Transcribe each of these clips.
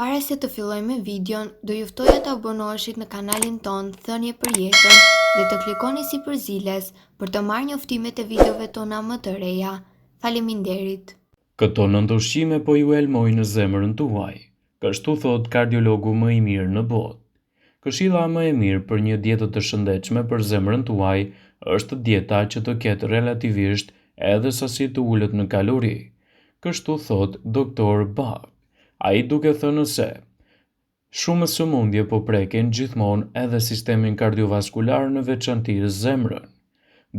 Para se të fillojmë me videon, do ju ftoja të abonoheshit në kanalin ton Thënie për Jetën dhe të klikoni sipërziles për të marrë njoftimet e videove tona më të reja. Faleminderit. Këto 9 ushqime po ju elmojnë në zemrën tuaj. Kështu thot kardiologu më i mirë në botë. Këshilla më e mirë për një dietë të shëndetshme për zemrën tuaj është dieta që të ketë relativisht edhe sasi të ulët në kalori. Kështu thot Dr. Bach. Ai duke thënë se shumë sëmundje po prekin gjithmonë edhe sistemin kardiovaskular, në veçanti zemrën.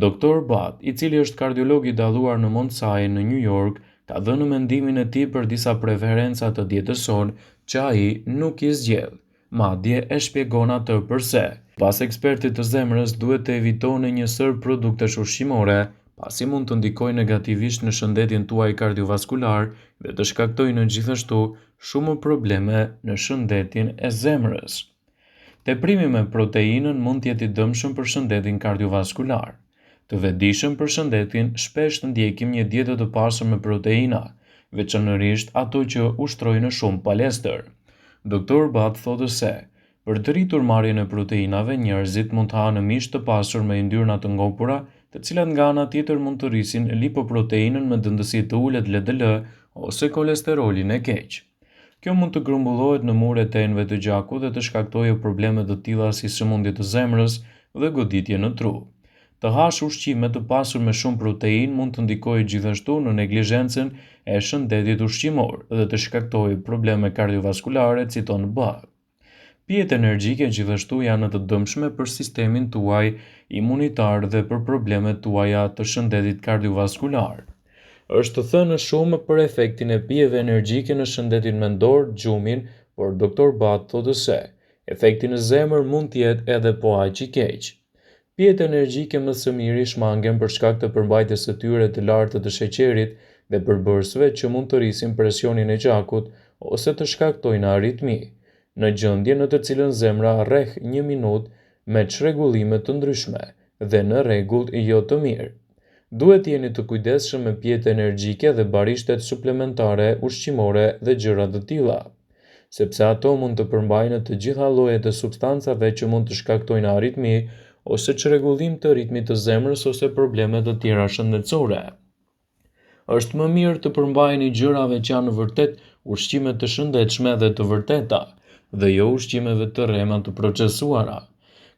Dr. Bach, i cili është kardiolog i dalluar në Mount Sinai në New York, ka dhënë mendimin e tij për disa preferenca të dietës son që ai nuk i zgjedh. Madje e shpjegon atë pse. Pas ekspertit të zemrës, duhet të evitoni një sër produktesh ushqimore, pasi mund të ndikojnë negativisht në shëndetin tuaj kardiovaskular dhe të shkaktojnë gjithashtu shumë probleme në shëndetin e zemrës. Teprimi me proteinën mund të jetë i dëmshëm për shëndetin kardiovaskular. Të vetëdijshëm për shëndetin, shpesh të ndjekim një dietë të pasur me proteina, veçanërisht ato që ushtrojnë shumë palestër. Dr. Bach thotë se për të rritur marrjen e proteinave, njerëzit mund të hanë mish të pasur me yndyrna të ngopura, të cilat nga ana tjetër mund të rrisin lipoproteinën me dëndësi të ulët LDL ose kolesterolin e keq. Kjo mund të grumbullohet në muret e enëve të gjakut dhe të shkaktojë probleme të tilla si sëmundje të zemrës dhe goditje në tru. Të hash ushqime të pasur me shumë protein mund të ndikojë gjithashtu në neglizhencën e shëndetit ushqimor dhe të shkaktojë probleme kardiovaskulare, citon Bach. Pijet energjike gjithashtu janë të dëmshme për sistemin tuaj imunitar dhe për problemet tuaja të shëndetit kardiovaskular. Është thënë shumë për efektin e pijeve energjike në shëndetin mendor, gjumin, por Dr. Bach thotë se efekti në zemër mund të jetë edhe po aq i keq. Pijet energjike më së miri shmangen për shkak të përmbajtjes së tyre të lartë të sheqerit dhe përbërësve që mund të rrisin presionin e gjakut ose të shkaktojnë aritmi, në gjendje në të cilën zemra rreth 1 minutë me çrregullime të ndryshme dhe në rregull jo të mirë. Duhet jeni të kujdesshëm me pijet energjike dhe barishtet suplementare, ushqimore dhe gjëra të tilla, sepse ato mund të përmbajnë të gjitha llojet e substancave që mund të shkaktojnë aritmi ose çrregullim të ritmit të zemrës ose probleme të tjera shëndetësore. Është më mirë të përmbaheni gjërave që janë vërtet ushqime të shëndetshme dhe të vërteta, dhe jo ushqimeve të rrema të procesuara.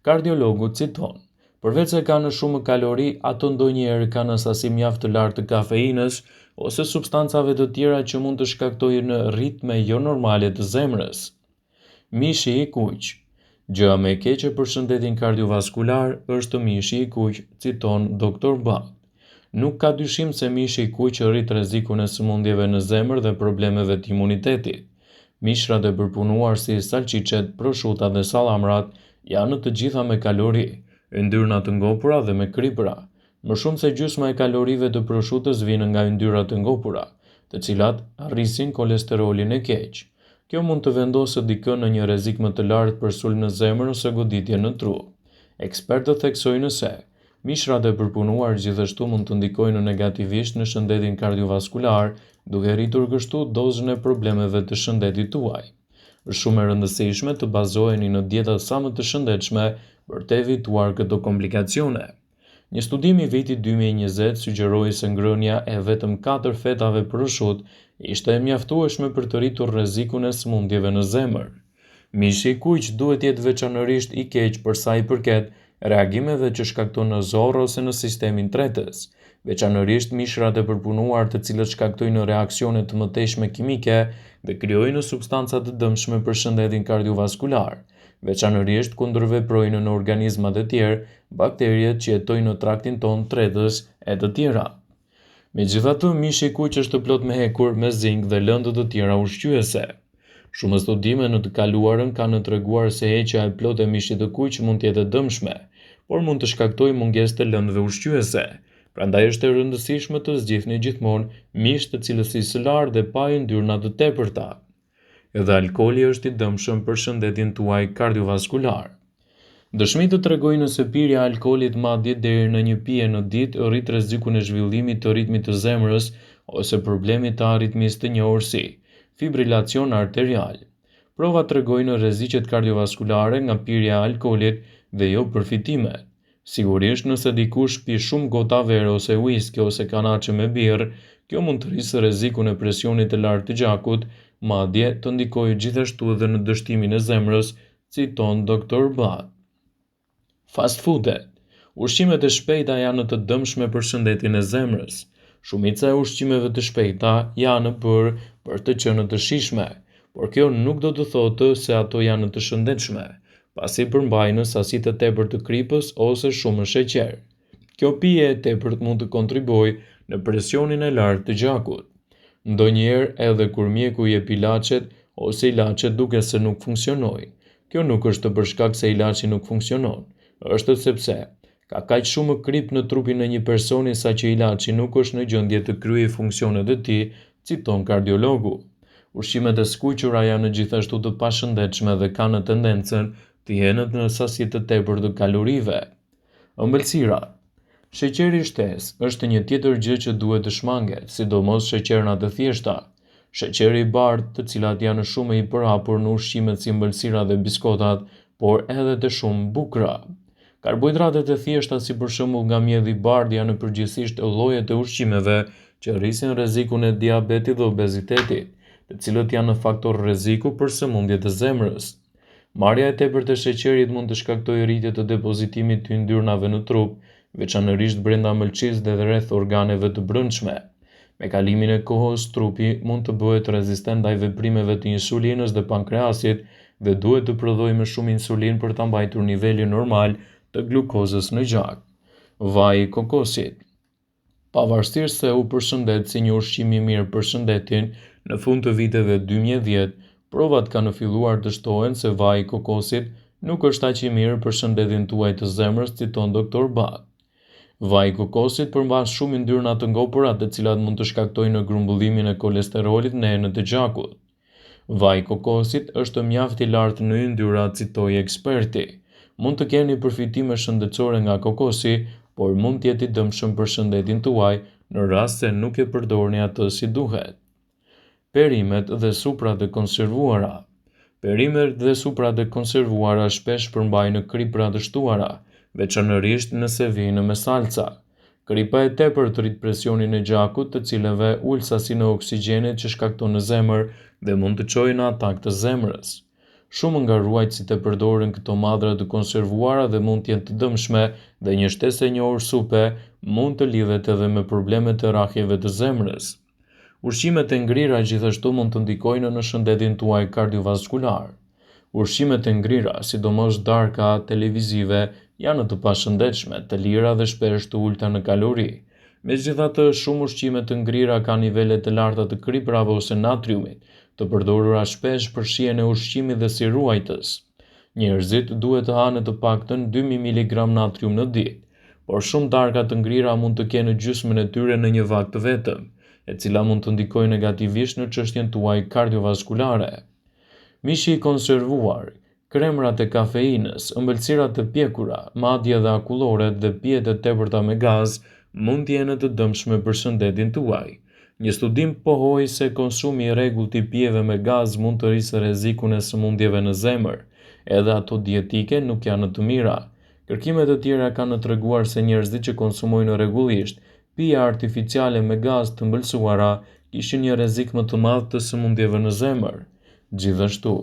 Kardiologu citon: përveç se kanë shumë kalori, ato ndonjëherë kanë sasi mjaft të lartë të kafeinës ose substancave të tjera që mund të shkaktojnë ritme jo normale të zemrës. Mishi i kuq. Gjëja më e keqe për shëndetin kardiovaskular është mishi i kuq, citon Dr. Bach. Nuk ka dyshim se mishi i kuq rrit rrezikun e sëmundjeve në zemër dhe problemeve të imunitetit. Mishrat e përpunuar si salçiçet, proshutat dhe sallamrat janë të gjitha me kalori, yndyrna të ngopura dhe me kripra. Më shumë se gjysma e kalorive të proshutës vijnë nga yndyrat e ngopura, të cilat rrisin kolesterolin e keq. Kjo mund të vendosë dikën në një rrezik më të lartë për sulm në zemër ose goditje në tru. Ekspertët theksojnë se mishrat e përpunuar gjithashtu mund të ndikojnë negativisht në shëndetin kardiovaskular, duke rritur kështu dozën e problemeve të shëndetit tuaj. Është shumë e rëndësishme të bazoheni në dieta sa më të shëndetshme për të evituar këto komplikacione. Një studim i vitit 2020 sugjeroi se ngrënia e vetëm 4 fetave proshut ishte e mjaftueshme për të rritur rrezikun e sëmundjeve në zemër. Mishi i kuq duhet jetë veçanërisht i keq për sa i përket reagimeve që shkakton në zorr ose në sistemin tretës, veçanërisht mishrat e përpunuar të cilët shkaktojnë reaksione të mëtejshme kimike dhe krijojnë substanca të dëmshme për shëndetin kardiovaskular, veçanërisht kundër veprojnë në organizmat e tjerë, bakteriet që jetojnë në traktin ton tretës e të tjera. Megjithatë, mishi i kuq është plot me hekur, me zink dhe lëndë të tjera ushqyese. Shumë studime në të kaluarën kanë treguar se heqja e plotë e mishit të kuq mund të jetë dëmshme, por mund të shkaktojë mungesë të lëndëve ushqyese. Prandaj është e rëndësishme të zgjidhni gjithmonë mish të cilësisë së lartë dhe pa yndyrna të tepërta. Edhe alkooli është i dëmshëm për shëndetin tuaj kardiovaskular. Dëshmitë të tregojnë se pirja e alkoolit madje deri në 1 pije në ditë rrit rrezikun e zhvillimit të ritmit të zemrës ose problemit të aritmisë të njohur si fibrilacion arterial. Provat tregojnë rreziqet kardiovaskulare nga pirja e alkoolit dhe jo përfitimet. Sigurisht, nëse dikush pi shumë gota verë ose whisky ose kanaçe me birrë, kjo mund të rrisë rrezikun e presionit të lartë të gjakut, madje të ndikojë gjithashtu edhe në dështimin e zemrës, citon Dr. Butt. Fast foodet. Ushqimet e shpejta janë të dëmshme për shëndetin e zemrës. Shumica e ushqimeve të shpejta janë bërë për të qenë të shijshme, por kjo nuk do të thotë se ato janë të shëndetshme, pasi përmbajnë sasi të tepërt të kripës ose shumë sheqer. Kjo pije e tepërt mund të kontribojë në presionin e lartë të gjakut. Ndonjëherë edhe kur mjeku i jep ilaçet ose ilaçet duke se nuk funksionojnë, kjo nuk është për shkak se ilaçi nuk funksionon, është sepse ka kaq shumë krip në trupin e një personi sa që ilaçi nuk është në gjendje të kryejë funksionet e tij, citon kardiologu. Ushqimet e skuqura janë gjithashtu të pashëndetshme dhe kanë tendencën të jenë në sasi të tepërt të kalorive. Ëmbëlsira. Sheqeri i shtesë është një tjetër gjë që duhet të shmanget, sidomos sheqerna të thjeshta. Sheqeri i bardhë, të cilat janë shumë i përhapur në ushqimet si ëmbëlsira dhe biskotat, por edhe të shumë bukura. Karbohidratet e thjeshta, si për shembull nga mielli i bardhë, janë përgjithsisht lloje të ushqimeve që rrisin rrezikun e diabetit dhe obezitetit, të cilët janë faktor rreziku për sëmundjet e zemrës. Marrja e tepërt e sheqerit mund të shkaktojë rritje të depozitimit të yndyrnave në trup, veçanërisht brenda mëlçisë dhe rreth organeve të brendshme. Me kalimin e kohës, trupi mund të bëhet rezistent ndaj veprimeve të insulinës dhe pankreasit dhe duhet të prodhojë më shumë insulinë për ta mbajtur nivelin normal të glukozës në gjak. Vaj i kokosit. Pavarësisht se u përshëndet si një ushqim i mirë për shëndetin, në fund të viteve 2010, provat kanë filluar të shtohen se vaji i kokosit nuk është aq i mirë për shëndetin tuaj të zemrës, citon Dr. Butt. Vaji i kokosit përmban shumë yndyrna të ngopura, të cilat mund të shkaktojnë grumbullimin e kolesterolit në enët e gjakut. Vaji i kokosit është mjaft i lartë në yndyra, citoi eksperti. Mund të keni përfitime shëndetësore nga kokosi, por mund të jetë i dëmshëm për shëndetin tuaj në rast se nuk e përdorni atë si duhet. Perimet dhe suprat e konservuara. Perimet dhe suprat e konservuara shpesh përmbajnë kripra të shtuara, veçanërisht nëse vijnë me salca. Kripa e tepërt rrit presionin e gjakut, të cilëve ul sasinë e oksigjenit që shkakton në zemër dhe mund të çojë në atak të zemrës. Shumë nga ruajtësit e përdorin këto madhra të konservuara dhe mund të jenë të dëmshme, dhe një shtesë e njohur supe mund të lidhet edhe me problemet e rrahjeve të zemrës. Ushqimet e ngrira gjithashtu mund të ndikojnë në shëndetin tuaj kardiovaskular. Ushqimet e ngrira, sidomos darka televizive, janë të pashëndetshme, të lira dhe shpesh të ulta në kalori. Megjithatë, shumë ushqime të ngrira kanë nivele të larta të kriprave ose natriumit, të përdorura shpesh për shijen e ushqimit dhe si ruajtës. Njerëzit duhet të hanë të paktën 2000 mg natrium në ditë, por shumë darka të ngrira mund të kenë gjysmën e tyre në një vakt të vetëm, e cila mund të ndikojë negativisht në çështjen tuaj kardiovaskulare. Mishi i konservuar, kremrat e kafeinës, ëmbëlsirat e pjekura, madje edhe akulloret dhe pijet e tepërta me gaz mund të jenë të dëmshme për shëndetin tuaj. Një studim pohoi se konsumi i rregullt i pijeve me gaz mund të rrisë rrezikun e sëmundjeve në zemër, edhe ato dietike nuk janë të mira. Kërkimet e tjera kanë treguar se njerëzit që konsumojnë rregullisht pija artificiale me gaz të mbëlsuara kishin një rrezik më të madh të sëmundjeve në zemër. Gjithashtu,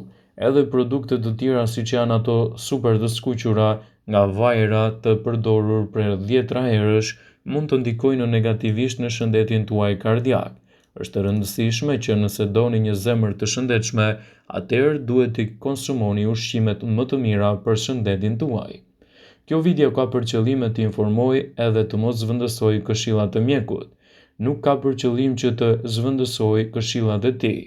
edhe produkte të tjera siç janë ato super të skuqura nga vajra të përdorur për 10 herësh mund të ndikojnë negativisht në shëndetin tuaj kardiak. Është e rëndësishme që nëse doni një zemër të shëndetshme, atëherë duhet të konsumoni ushqimet më të mira për shëndetin tuaj. Kjo video ka për qëllim të informojë edhe të mos zhvendësojë këshillat e mjekut. Nuk ka për qëllim që të zhvendësojë këshillat e tij.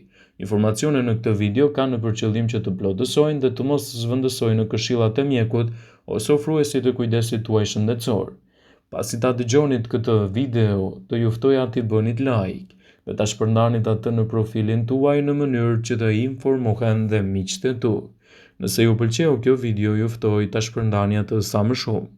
Informacionet në këtë video kanë për qëllim që të plotësojnë dhe të mos zhvendësojnë këshillat e mjekut ose ofruesit të kujdesit tuaj shëndetësor. Pasi ta dëgjonit këtë video, të juftoja t'i bënit like dhe ta shpërndanit atë në profilin tuaj në mënyrë që të informohen dhe miqtë e tu. Nëse ju pëlqeu kjo video, juftoj ta shpërndani atë sa më shumë.